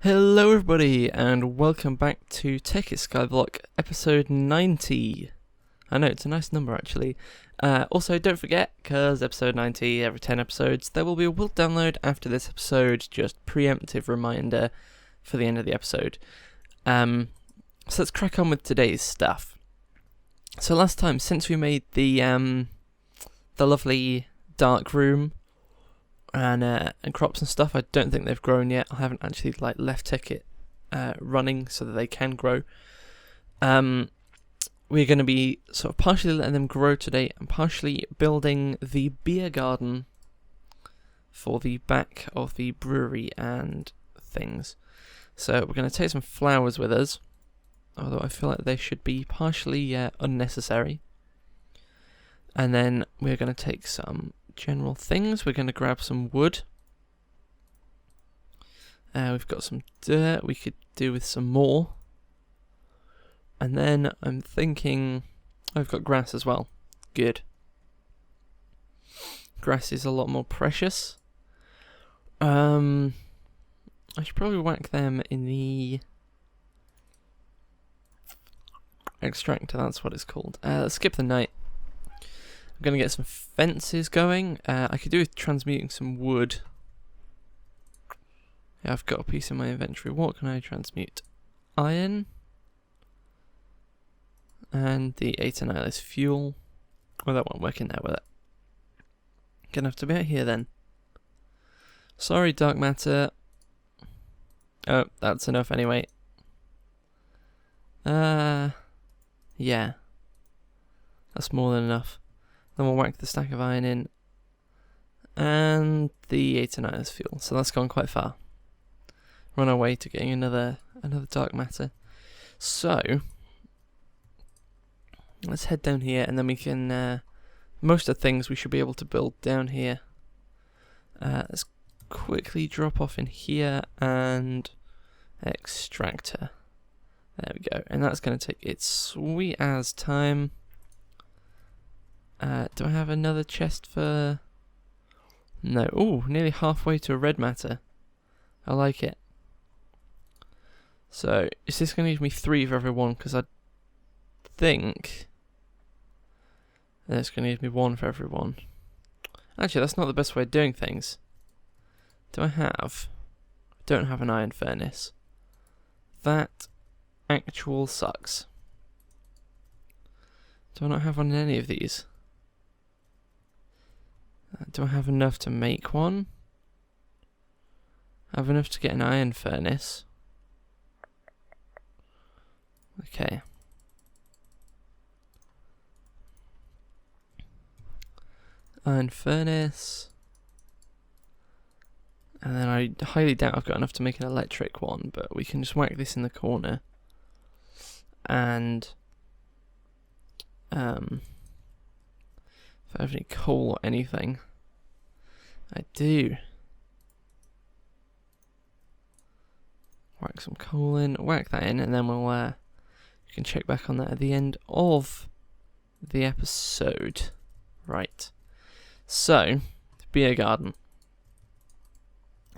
Hello everybody and welcome back to Tekkit SkyBlock episode 90. I know, it's a nice number actually. Also don't forget, because episode 90, every 10 episodes, there will be a Wilt download after this episode, just preemptive reminder for the end of the episode. So let's crack on with today's stuff. So last time, since we made the lovely dark room and crops and stuff, I don't think they've grown yet. I haven't actually left Tekkit running so that they can grow. We're going to be sort of partially letting them grow today and partially building the beer garden for the back of the brewery and things. So we're going to take some flowers with us, although I feel like they should be partially unnecessary. And then we're going to take some general things. We're going to grab some wood. We've got some dirt we could do with some more. And then I'm thinking I've got grass as well. Good. Grass is a lot more precious. I should probably whack them in the extractor, that's what it's called. Let's skip the night. I'm going to get some fences going. I could do with transmuting some wood. Yeah, I've got a piece in my inventory. What can I transmute? Iron. And the 8 annihilus fuel. Well, that won't work in there, will it? Gonna have to be out here then. Sorry, dark matter. Oh, that's enough anyway. Yeah. That's more than enough. Then we'll whack the stack of iron in. And the 8 annihilus fuel. So that's gone quite far. We're on our way to getting another dark matter. So let's head down here and then we can most of the things we should be able to build down here. Let's quickly drop off in here and extractor. There we go. And that's going to take its sweet as time. Do I have another chest for... No. Ooh, nearly halfway to a red matter. I like it. So, is this going to give me 3 for everyone? Because I think it's going to give me 1 for everyone. Actually, that's not the best way of doing things. Do I have... I don't have an iron furnace. That actual sucks. Do I not have one in any of these? Do I have enough to make one? I have enough to get an iron furnace. Okay. Iron furnace. And then I highly doubt I've got enough to make an electric one, but we can just whack this in the corner. And if I have any coal or anything, I do. Whack some coal in, whack that in, and then we'll you can check back on that at the end of the episode. Right. So, beer garden.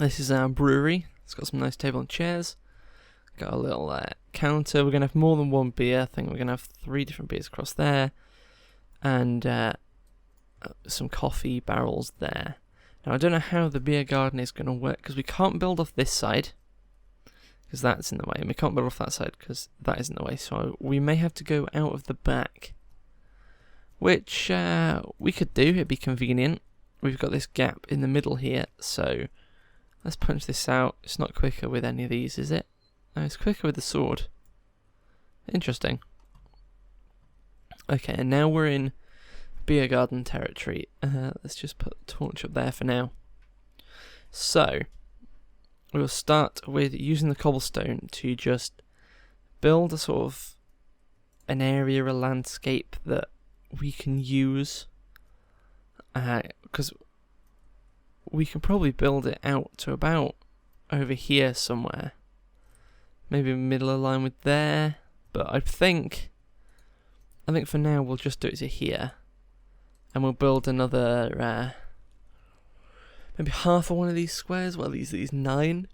This is our brewery. It's got some nice table and chairs. Got a little counter. We're going to have more than one beer. I think we're going to have 3 different beers across there. And some coffee barrels there. Now, I don't know how the beer garden is going to work, because we can't build off this side, because that's in the way. And we can't build off that side, because that is in the way. So we may have to go out of the back, which we could do. It'd be convenient. We've got this gap in the middle here, so let's punch this out. It's not quicker with any of these, is it? No, it's quicker with the sword. Interesting. Okay, and now we're in beer garden territory. Let's just put the torch up there for now. So, we'll start with using the cobblestone to just build a sort of an area, a landscape that we can use. Because we can probably build it out to about over here somewhere. Maybe middle of the line with there. But I think for now we'll just do it to here. And we'll build another maybe half of one of these squares. Well, these 9.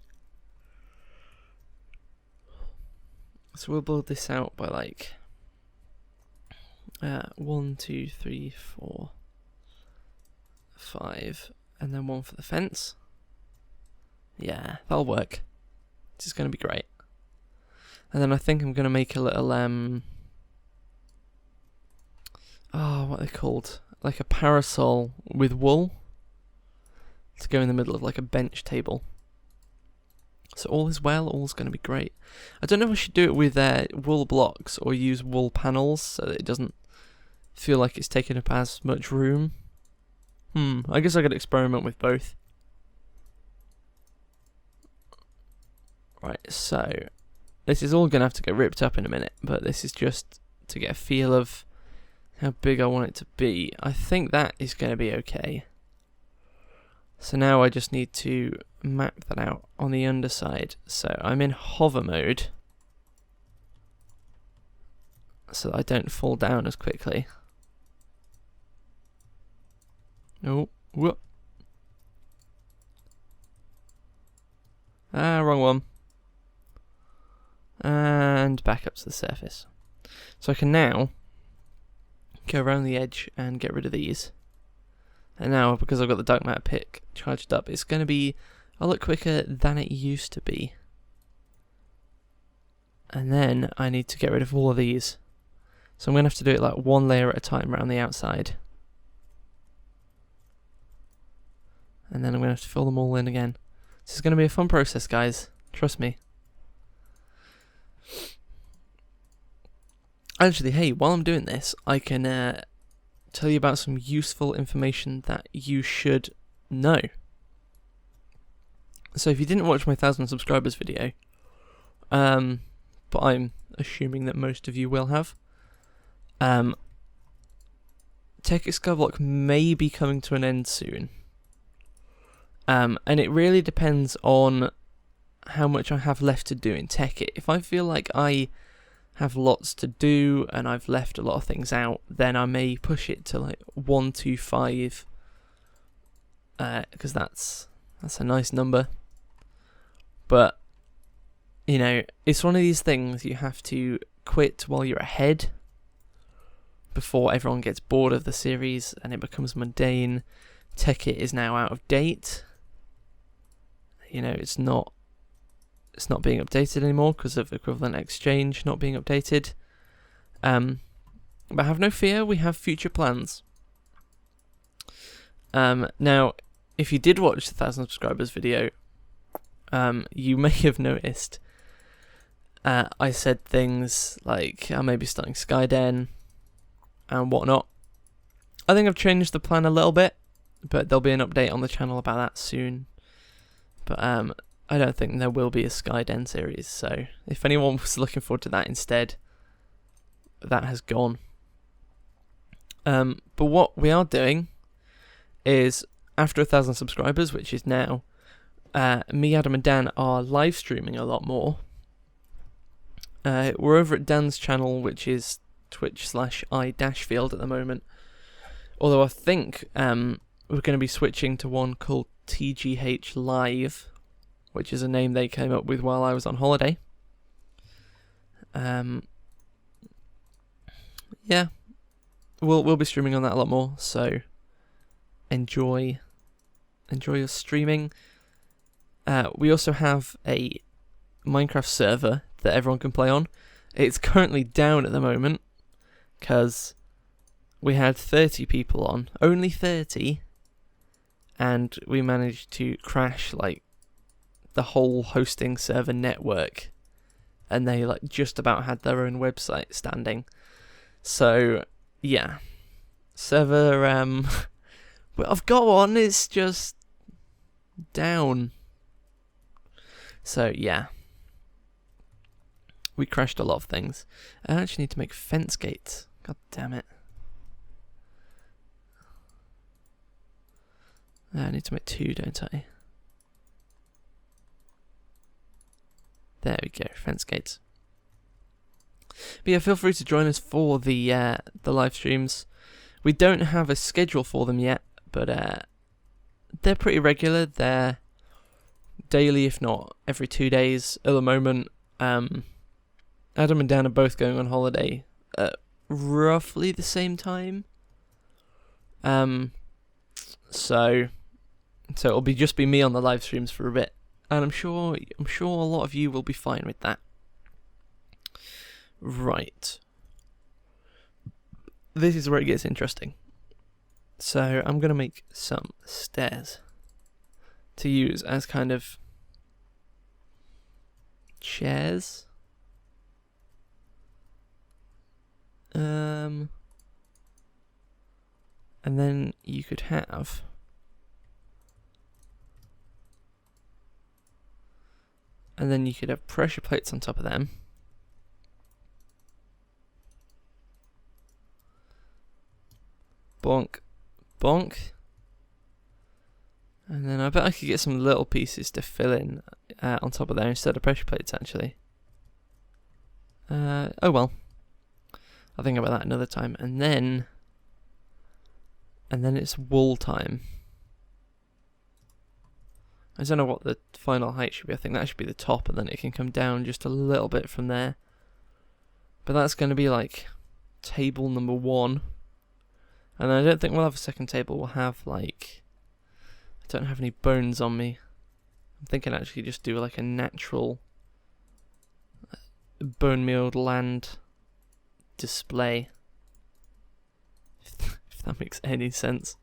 So we'll build this out by like 1, 2, 3, 4, 5, and then 1 for the fence. Yeah, that'll work. This is going to be great. And then I think I'm going to make a little what are they called? Like a parasol with wool to go in the middle of like a bench table. So all is well, all's going to be great. I don't know if I should do it with wool blocks or use wool panels so that it doesn't feel like it's taking up as much room. I guess I could experiment with both. Right, so this is all going to have to get ripped up in a minute, but this is just to get a feel of how big I want it to be. I think that is going to be okay. So now I just need to map that out on the underside. So I'm in hover mode so that I don't fall down as quickly. Oh, whoop. Wrong one. And back up to the surface. So I can now go around the edge and get rid of these. And now, because I've got the dark matter pick charged up, it's going to be a lot quicker than it used to be. And then I need to get rid of all of these. So I'm going to have to do it like one layer at a time around the outside. And then I'm going to have to fill them all in again. This is going to be a fun process, guys. Trust me. Actually, hey, while I'm doing this, I can tell you about some useful information that you should know. So if you didn't watch my 1,000 subscribers video, but I'm assuming that most of you will have, Tekkit SkyBlock may be coming to an end soon. And it really depends on how much I have left to do in Tekkit. If I feel like I have lots to do and I've left a lot of things out, then I may push it to like 125, because that's a nice number. But you know, it's one of these things you have to quit while you're ahead before everyone gets bored of the series and it becomes mundane. Tekkit is now out of date. You know, it's not being updated anymore because of equivalent exchange not being updated. But have no fear, we have future plans. Now, if you did watch the 1,000 subscribers video, you may have noticed I said things like I may be starting Skyden and whatnot. I think I've changed the plan a little bit, but there'll be an update on the channel about that soon. But I don't think there will be a Skyden series, so if anyone was looking forward to that instead, that has gone. But what we are doing is, after 1,000 subscribers, which is now, me, Adam and Dan are live streaming a lot more. We're over at Dan's channel, which is twitch/i-field at the moment. Although I think we're going to be switching to one called TGH Live, which is a name they came up with while I was on holiday. Yeah, we'll be streaming on that a lot more, so enjoy your streaming. We also have a Minecraft server that everyone can play on. It's currently down at the moment because we had 30 people on, only 30, and we managed to crash like the whole hosting server network, and they like just about had their own website standing. So yeah, server well, I've got one, it's just down. So yeah, we crashed a lot of things. I actually need to make fence gates. God damn it. I need to make 2, don't I? There we go, fence gates. But yeah, feel free to join us for the live streams. We don't have a schedule for them yet, but they're pretty regular. They're daily, if not every 2 days at the moment. Adam and Dan are both going on holiday at roughly the same time. So it'll just be me on the live streams for a bit, and I'm sure a lot of you will be fine with that. Right. This is where it gets interesting. So I'm gonna make some stairs to use as kind of chairs. And then you could have pressure plates on top of them. Bonk, bonk. And then I bet I could get some little pieces to fill in on top of there instead of pressure plates, actually. Oh well. I'll think about that another time. And then it's wool time. I don't know what the final height should be. I think that should be the top, and then it can come down just a little bit from there. But that's going to be like table number 1. And I don't think we'll have a second table. We'll have like... I don't have any bones on me. I'm thinking actually just do like a natural bone mealed land display. If that makes any sense.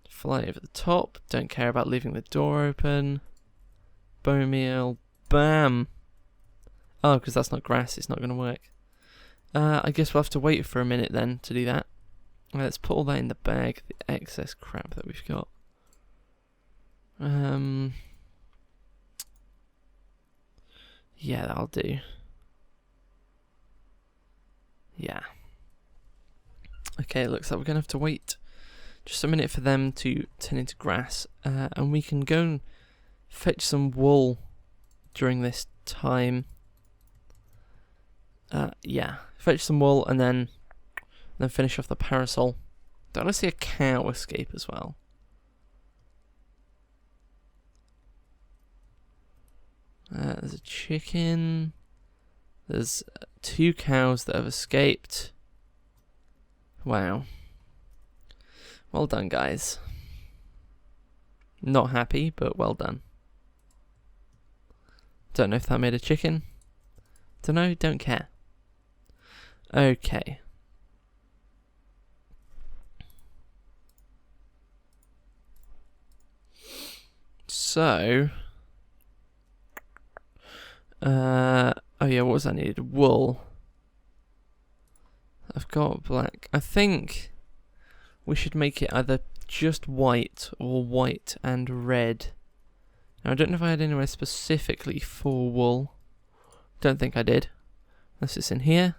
Fly over the top. Don't care about leaving the door open. Bone meal. Bam! Oh, because that's not grass. It's not going to work. I guess we'll have to wait for a minute then to do that. Let's put all that in the bag. The excess crap that we've got. Yeah, that'll do. Yeah. Okay, looks like we're going to have to wait just a minute for them to turn into grass. And we can go and fetch some wool during this time. Yeah, fetch some wool and then finish off the parasol. Don't I see a cow escape as well? There's a chicken. There's 2 cows that have escaped. Wow. Well done, guys. Not happy, but well done. Don't know if that made a chicken. Don't know, don't care. Okay. So... oh yeah, what was I needed? Wool. I've got black. I think we should make it either just white or white and red. Now I don't know if I had anywhere specifically for wool. Don't think I did. Unless it's in here.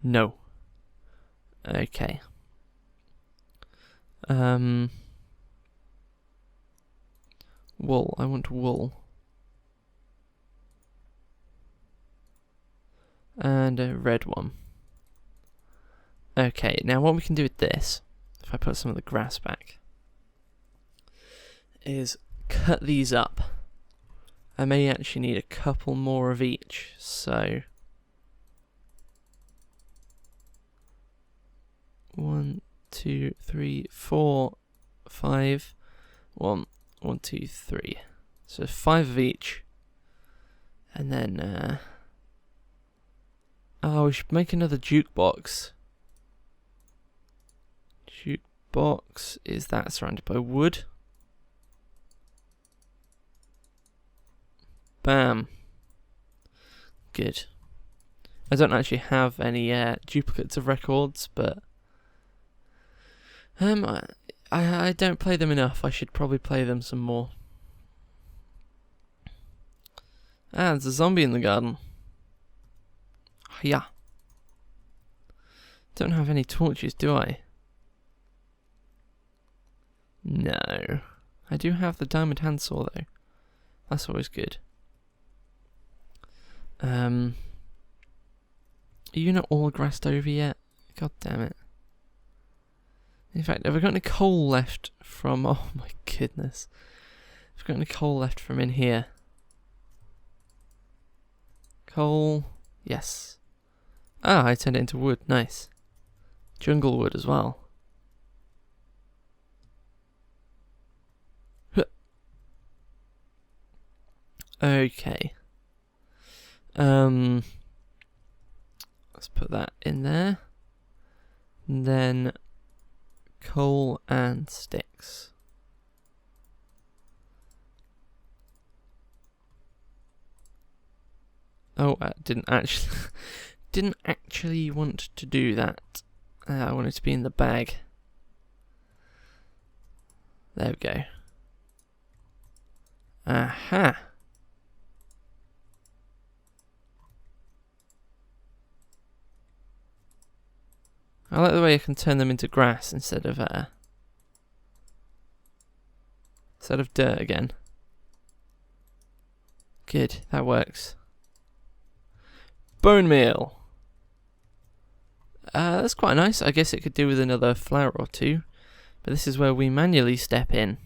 No. Okay. Wool. I want wool. And a red one. Okay, now what we can do with this, if I put some of the grass back, is cut these up. I may actually need a couple more of each, so 1, 2, 3, 4, 5. 1, 2, 3. So 5 of each. And then oh, we should make another jukebox. Jukebox, is that surrounded by wood? Bam. Good. I don't actually have any duplicates of records, but I don't play them enough. I should probably play them some more. Ah, there's a zombie in the garden. Yeah. Don't have any torches, do I? No. I do have the diamond handsaw though. That's always good. Are you not all grassed over yet? God damn it. In fact, have I got any coal left from... Oh my goodness. Have I got any coal left from in here? Coal... Yes. Ah, I turned it into wood. Nice. Jungle wood as well. Okay. Let's put that in there. And then coal and sticks. Oh, I didn't actually want to do that. I want it to be in the bag. There we go. Aha. I like the way I can turn them into grass instead of dirt again. Good, that works. Bone meal. That's quite nice. I guess it could do with another flower or two, but this is where we manually step in.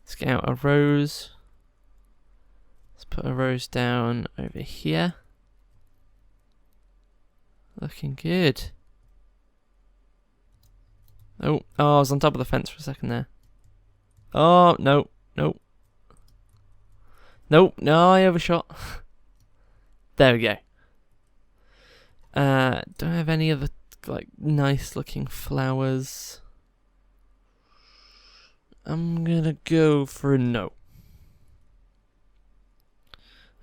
Let's get out a rose. Let's put a rose down over here. Looking good. Oh, I was on top of the fence for a second there. Oh, no, no. Nope, no, I overshot. There we go. Don't have any other, like, nice looking flowers. I'm gonna go for a no.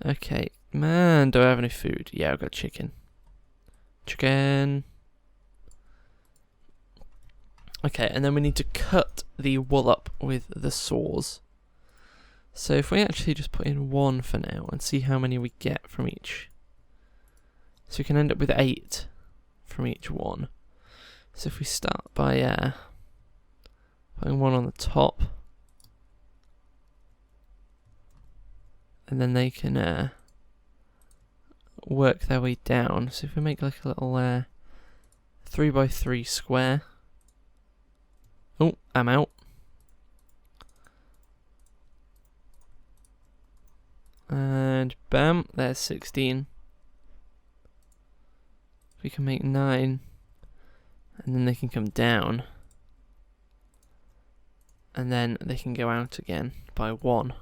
Okay, man, do I have any food? Yeah, I've got chicken. Chicken. Okay, and then we need to cut the wool up with the saws. So if we actually just put in 1 for now and see how many we get from each. So we can end up with 8 from each one. So if we start by putting 1 on the top. And then they can work their way down. So if we make like a little 3x3 square. Oh, I'm out. And bam, there's 16. We can make 9. And then they can come down. And then they can go out again by 1.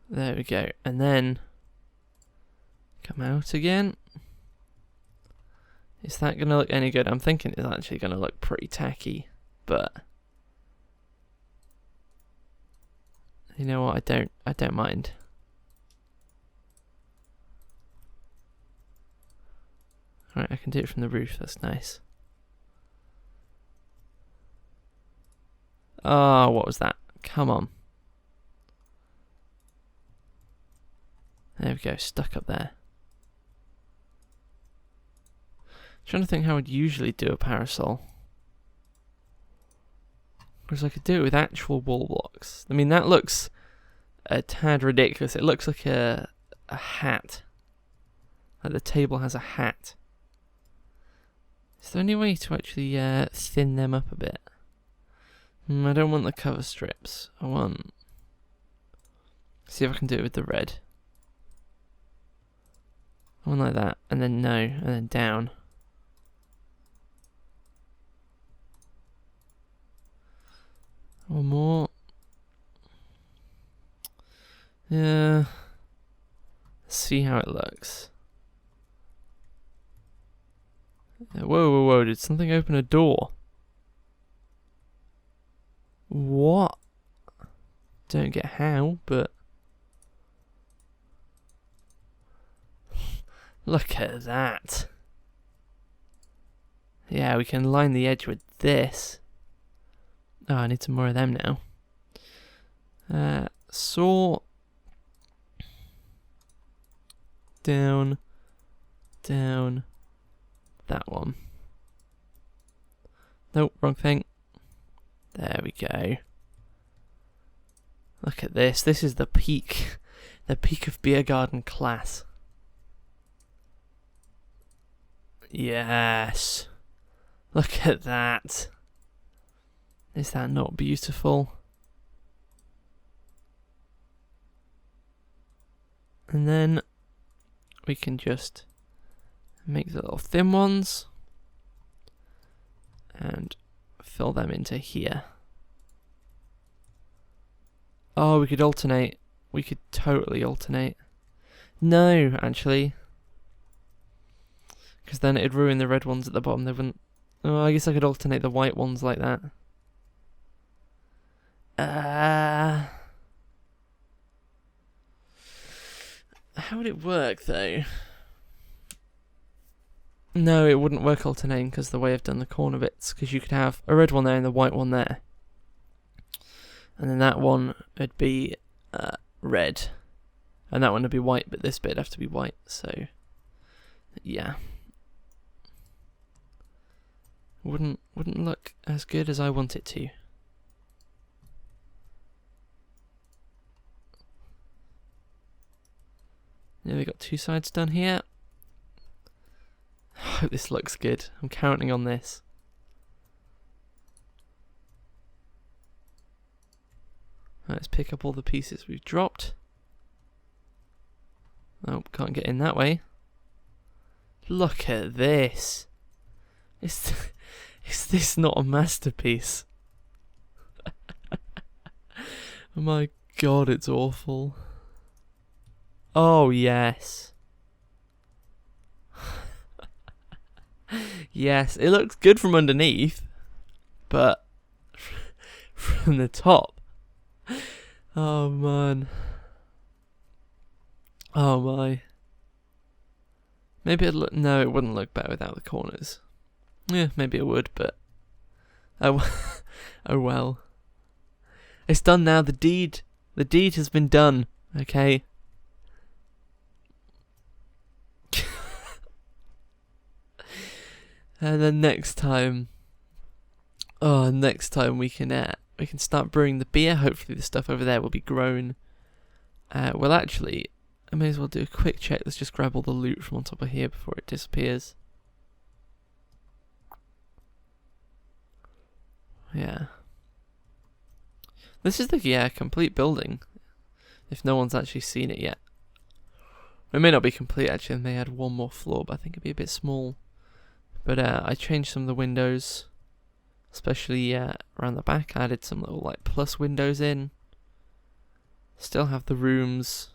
There we go. And then come out again. Is that going to look any good? I'm thinking it's actually going to look pretty tacky, but you know what? I don't mind. Alright, I can do it from the roof. That's nice. Oh, what was that? Come on. There we go, stuck up there. Trying to think how I'd usually do a parasol. Because I could do it with actual wall blocks. I mean, that looks a tad ridiculous. It looks like a hat. Like the table has a hat. Is there any way to actually thin them up a bit? I don't want the cover strips. I want... See if I can do it with the red. One like that, and then no, and then down. One more. Yeah. Let's see how it looks. Whoa, whoa, whoa, did something open a door? What? Don't get how, but... Look at that. Yeah, we can line the edge with this. Oh, I need some more of them now. Saw. Down. Down. That one. Nope, wrong thing. There we go. Look at this. This is the peak. The peak of beer garden class. Yes. Look at that. Is that not beautiful? And then we can just make the little thin ones and fill them into here. Oh, we could alternate. We could totally alternate. No, actually. Because then it'd ruin the red ones at the bottom. They wouldn't... Oh, I guess I could alternate the white ones like that. How would it work, though? No, it wouldn't work alternating because the way I've done the corner bits. Because you could have a red one there and the white one there. And then that one would be red. And that one would be white, but this bit would have to be white. So, yeah. Wouldn't look as good as I want it to. Now we've got two sides done here. I hope this looks good. I'm counting on this. Let's pick up all the pieces we've dropped. Oh, can't get in that way. Look at this. Is this not a masterpiece? Oh my god, it's awful. Oh, yes. Yes, it looks good from underneath, but from the top. Oh, man. Oh, my. Maybe it'd look... No, it wouldn't look better without the corners. Yeah, maybe it would, but... Oh, oh well. It's done now, the deed. The deed has been done, okay? And then next time... Oh, next time we can start brewing the beer. Hopefully the stuff over there will be grown. Well, actually, I may as well do a quick check. Let's just grab all the loot from on top of here before it disappears. Yeah. This is the complete building. If no one's actually seen it yet. It may not be complete actually, I may add one more floor, but I think it'd be a bit small. But I changed some of the windows. Especially around the back. I added some little like plus windows in. Still have the rooms.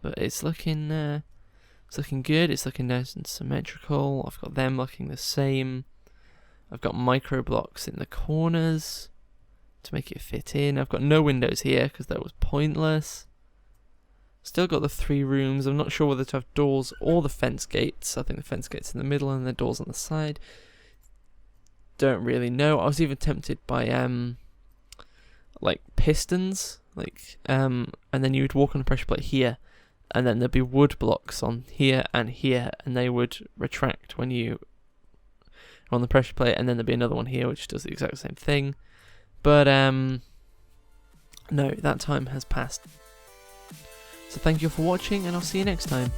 But it's looking good. It's looking nice and symmetrical. I've got them looking the same. I've got micro blocks in the corners to make it fit in. I've got no windows here because that was pointless. Still got the 3 rooms. I'm not sure whether to have doors or the fence gates. I think the fence gate's in the middle and the doors on the side. Don't really know. I was even tempted by like pistons, like and then you would walk on the pressure plate here, and then there'd be wood blocks on here, and they would retract when you on the pressure plate, and then there'd be another one here which does the exact same thing. But no, that time has passed. So thank you for watching, and I'll see you next time.